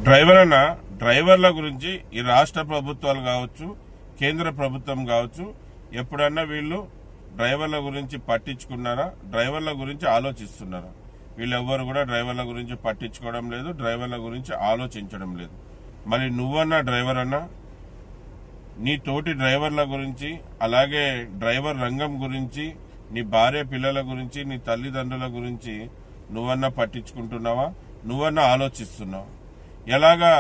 డ్రైవర్ల గురించి ఈ రాష్ట్ర ప్రభుత్వాలు కావచ్చు, కేంద్ర ప్రభుత్వం కావచ్చు, ఎప్పుడన్నా వీళ్ళు డ్రైవర్ల గురించి పట్టించుకున్నారా? డ్రైవర్ల గురించి ఆలోచిస్తున్నారా? వీళ్ళెవ్వరు కూడా డ్రైవర్ల గురించి పట్టించుకోవడం లేదు, డ్రైవర్ల గురించి ఆలోచించడం లేదు. మరి నువ్వన్నా డ్రైవర్ అన్నా, నీ తోటి డ్రైవర్ల గురించి, అలాగే డ్రైవర్ రంగం గురించి, నీ భార్య పిల్లల గురించి, నీ తల్లిదండ్రుల గురించి నువ్వన్నా పట్టించుకుంటున్నావా? నువ్వన్నా ఆలోచిస్తున్నావు? ఎలాగా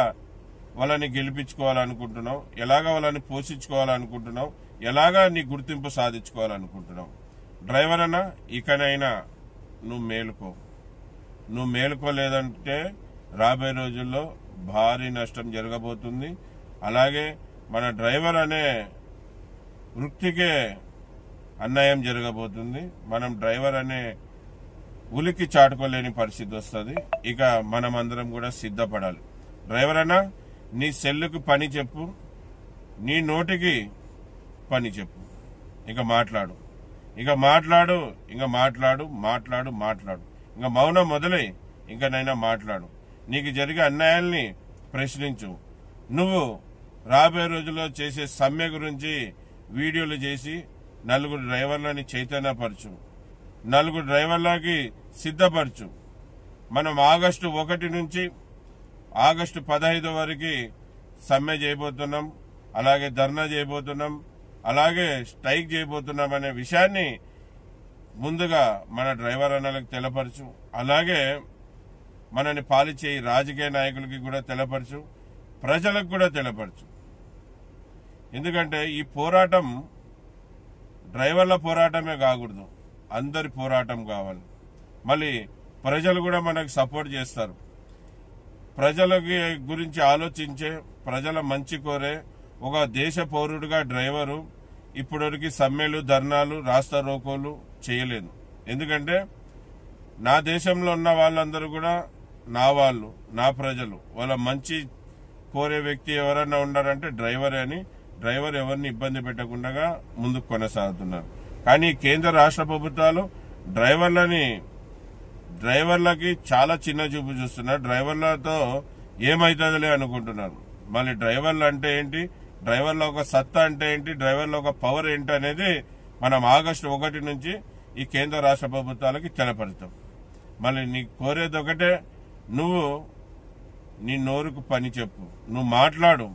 వాళ్ళని గెలిపించుకోవాలనుకుంటున్నావు? ఎలాగా వాళ్ళని పోషించుకోవాలనుకుంటున్నావు? ఎలాగా నీ గుర్తింపు సాధించుకోవాలనుకుంటున్నావు? డ్రైవర్ అన్నా, ఇకనైనా నువ్వు మేలుకో. నువ్వు మేలుకోలేదంటే రాబోయే రోజుల్లో భారీ నష్టం జరగబోతుంది. అలాగే మన డ్రైవర్ అనే వృత్తికే అన్యాయం జరగబోతుంది. మనం డ్రైవర్ అనే ఉలికి చాటుకోలేని పరిస్థితి వస్తుంది. ఇక మనం అందరం కూడా సిద్ధపడాలి. డ్రైవర్ అన్నా, నీ సెల్లుకు పని చెప్పు, నీ నోటికి పని చెప్పు. ఇక మాట్లాడు, ఇంకా మౌనం మొదలై ఇంకనైనా మాట్లాడు. నీకు జరిగే అన్యాయాల్ని ప్రశ్నించు. నువ్వు రాబోయే రోజుల్లో చేసే సమ్మె గురించి వీడియోలు చేసి నలుగురు డ్రైవర్లని చైతన్యపరచు, నలుగురు డ్రైవర్లకి సిద్ధపరచు. మనం ఆగస్టు 1 నుంచి ఆగస్టు 15 వరకు సమ్మె చేయబోతున్నాం, అలాగే ధర్నా చేయబోతున్నాం, అలాగే స్ట్రైక్ చేయబోతున్నాం అనే విషయాన్ని ముందుగా మన డ్రైవర్ అన్నలకు తెలపరచు. అలాగే మనని పాలించే రాజకీయ నాయకులకి కూడా తెలపరచు, ప్రజలకు కూడా తెలపరచు. ఎందుకంటే ఈ పోరాటం డ్రైవర్ల పోరాటమే కాకూడదు, అందరి పోరాటం కావాలి. మళ్ళీ ప్రజలు కూడా మనకు సపోర్ట్ చేస్తారు. ప్రజలకి గురించి ఆలోచించే, ప్రజల మంచి కోరే ఒక దేశ పౌరుడిగా డ్రైవరు ఇప్పటివరకు సమ్మెలు, ధర్నాలు, రాస్తా రోకోలు చేయలేదు. ఎందుకంటే నా దేశంలో ఉన్న వాళ్ళందరూ కూడా నా వాళ్ళు, నా ప్రజలు. వాళ్ళ మంచి కోరే వ్యక్తి ఎవరన్నా ఉన్నారంటే డ్రైవరే అని, డ్రైవర్ ఎవరిని ఇబ్బంది పెట్టకుండా ముందుకు కొనసాగుతున్నారు. కానీ కేంద్ర రాష్ట్ర ప్రభుత్వాలు డ్రైవర్లకి చాలా చిన్న చూపు చూస్తున్నారు. డ్రైవర్లతో ఏమైతుందిలే అనుకుంటున్నారు. మళ్ళీ డ్రైవర్లు అంటే ఏంటి, డ్రైవర్ల ఒక సత్తా అంటే ఏంటి, డ్రైవర్ల ఒక పవర్ ఏంటి అనేది మనం ఆగస్టు 1 నుంచి ఈ కేంద్ర రాష్ట్ర ప్రభుత్వాలకి తెలపరుస్తాం. మళ్ళీ నీ కోరేది ఒకటే, నువ్వు నీ నోరుకు పని చెప్పు, నువ్వు మాట్లాడు.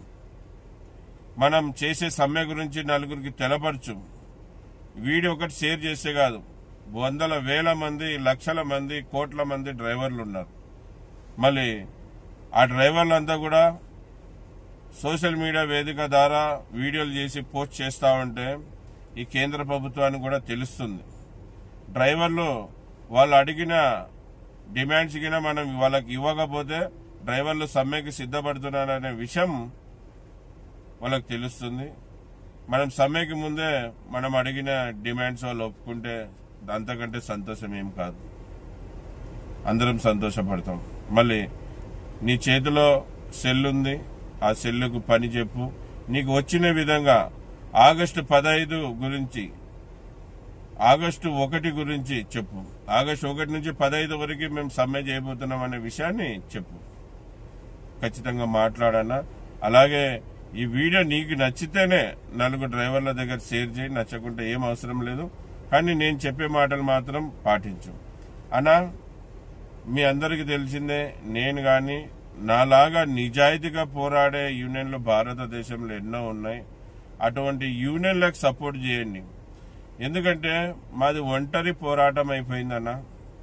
మనం చేసే సమ్మె గురించి నలుగురికి తెలపరచు. వీడియో ఒకటి షేర్ చేస్తే కాదు, వందల వేల మంది, లక్షల మంది, కోట్ల మంది డ్రైవర్లు ఉన్నారు. మళ్ళీ ఆ డ్రైవర్లంతా కూడా సోషల్ మీడియా వేదిక ద్వారా వీడియోలు చేసి పోస్ట్ చేస్తా ఉంటే ఈ కేంద్ర ప్రభుత్వానికి కూడా తెలుస్తుంది. డ్రైవర్లు వాళ్ళు అడిగిన డిమాండ్స్ కింద మనం వాళ్ళకి ఇవ్వకపోతే డ్రైవర్లు సమ్మెకి సిద్ధపడుతున్నారనే విషయం వాళ్ళకి తెలుస్తుంది. మనం సమ్మెకి ముందే మనం అడిగిన డిమాండ్స్ వాళ్ళు ఒప్పుకుంటే అంతకంటే సంతోషం ఏం కాదు, అందరం సంతోషపడతాం. మళ్ళీ నీ చేతిలో సెల్ ఉంది, ఆ సెల్లుకు పని చెప్పు. నీకు వచ్చిన విధంగా ఆగస్టు 15 గురించి, ఆగస్టు 1 గురించి చెప్పు. ఆగస్టు 1 నుంచి 15 వరకు మేము సమ్మె చేయబోతున్నాం అనే విషయాన్ని చెప్పు. ఖచ్చితంగా మాట్లాడన్నా. అలాగే ఈ వీడియో నీకు నచ్చితేనే నలుగురు డ్రైవర్ల దగ్గర షేర్ చేయి, నచ్చకుంటే ఏం అవసరం లేదు. కానీ నేను చెప్పే మాటలు మాత్రం పాటించు. అన్నా, మీ అందరికీ తెలిసిందే, నేను కానీ నాలాగా నిజాయితీగా పోరాడే యూనియన్లు భారతదేశంలో ఎన్నో ఉన్నాయి. అటువంటి యూనియన్లకు సపోర్ట్ చేయండి. ఎందుకంటే మాది ఒంటరి పోరాటం అయిపోయిందన్న,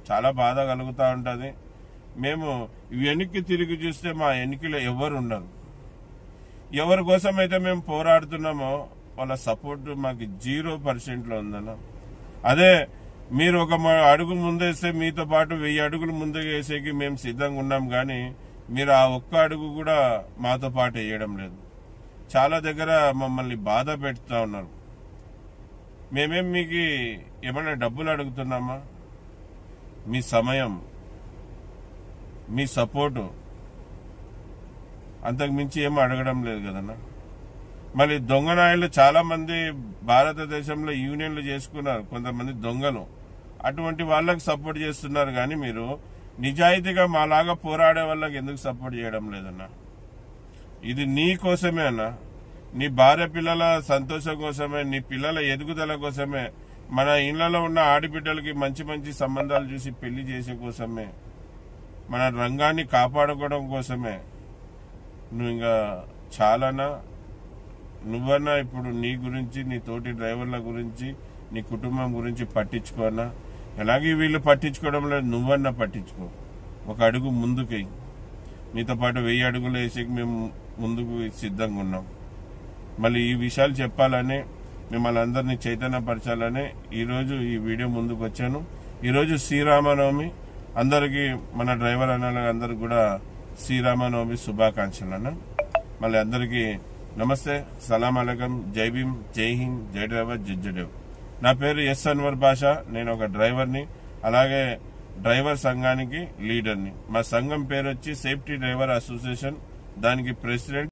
చాలా బాధ కలుగుతూ ఉంటుంది. మేము వెనక్కి తిరిగి చూస్తే మా ఎన్నికలో ఎవరు ఉండరు. ఎవరి కోసం అయితే మేము పోరాడుతున్నామో వాళ్ళ సపోర్ట్ మాకు 0% ఉందన్న. అదే మీరు ఒక అడుగు ముందేస్తే మీతో పాటు 1000 అడుగులు ముందుకు వేసేకి మేము సిద్ధంగా ఉన్నాం. కానీ మీరు ఆ ఒక్క అడుగు కూడా మాతో పాటు వేయడం లేదు. చాలా దగ్గర మమ్మల్ని బాధ పెడుతూ ఉన్నారు. మేమేం మీకు ఏమైనా డబ్బులు అడుగుతున్నామా? మీ సమయం, మీ సపోర్టు, అంతకు మించి ఏమీ అడగడం లేదు కదన్నా. మళ్ళీ దొంగ నాయకులు చాలా మంది భారతదేశంలో యూనియన్లు చేసుకున్నారు, కొంతమంది దొంగలు. అటువంటి వాళ్ళకి సపోర్ట్ చేస్తున్నారు. కానీ మీరు నిజాయితీగా మాలాగా పోరాడే వాళ్ళకి ఎందుకు సపోర్ట్ చేయడం లేదన్నా? ఇది నీ కోసమే అన్నా, నీ భార్య పిల్లల సంతోషం కోసమే, నీ పిల్లల ఎదుగుదల కోసమే, మన ఇళ్లలో ఉన్న ఆడబిడ్డలకి మంచి మంచి సంబంధాలు చూసి పెళ్లి చేసే కోసమే, మన రంగాన్ని కాపాడుకోవడం కోసమే. నువ్వు ఇంకా చాలానా? నువ్వన్నా ఇప్పుడు నీ గురించి, నీ తోటి డ్రైవర్ల గురించి, నీ కుటుంబం గురించి పట్టించుకోనా? ఎలాగే వీళ్ళు పట్టించుకోవడం లేదు, నువ్వన్నా పట్టించుకో. ఒక అడుగు ముందుకి, నీతో పాటు 1000 అడుగులు వేసి మేము ముందుకు సిద్ధంగా ఉన్నాం. మళ్ళీ ఈ విషయాలు చెప్పాలని, మిమ్మల్ని అందరినీ చైతన్యపరచాలని ఈరోజు ఈ వీడియో ముందుకు వచ్చాను. ఈరోజు శ్రీరామనవమి. అందరికీ, మన డ్రైవర్ అన్నలకు అందరికి కూడా శ్రీరామనవమి శుభాకాంక్షలు అన్న. మళ్ళీ అందరికీ నమస్తే, సలాం అలైకుం, జై భీమ్, జై హింద్, జై డ్రైవర్, జడ్జడేవ్. నా పేరు ఎస్ అన్వర్ పాషా. నేను ఒక డ్రైవర్ని, అలాగే డ్రైవర్ సంఘానికి లీడర్ని. మా సంఘం పేరు వచ్చి సేఫ్టీ డ్రైవర్ అసోసియేషన్, దానికి ప్రెసిడెంట్.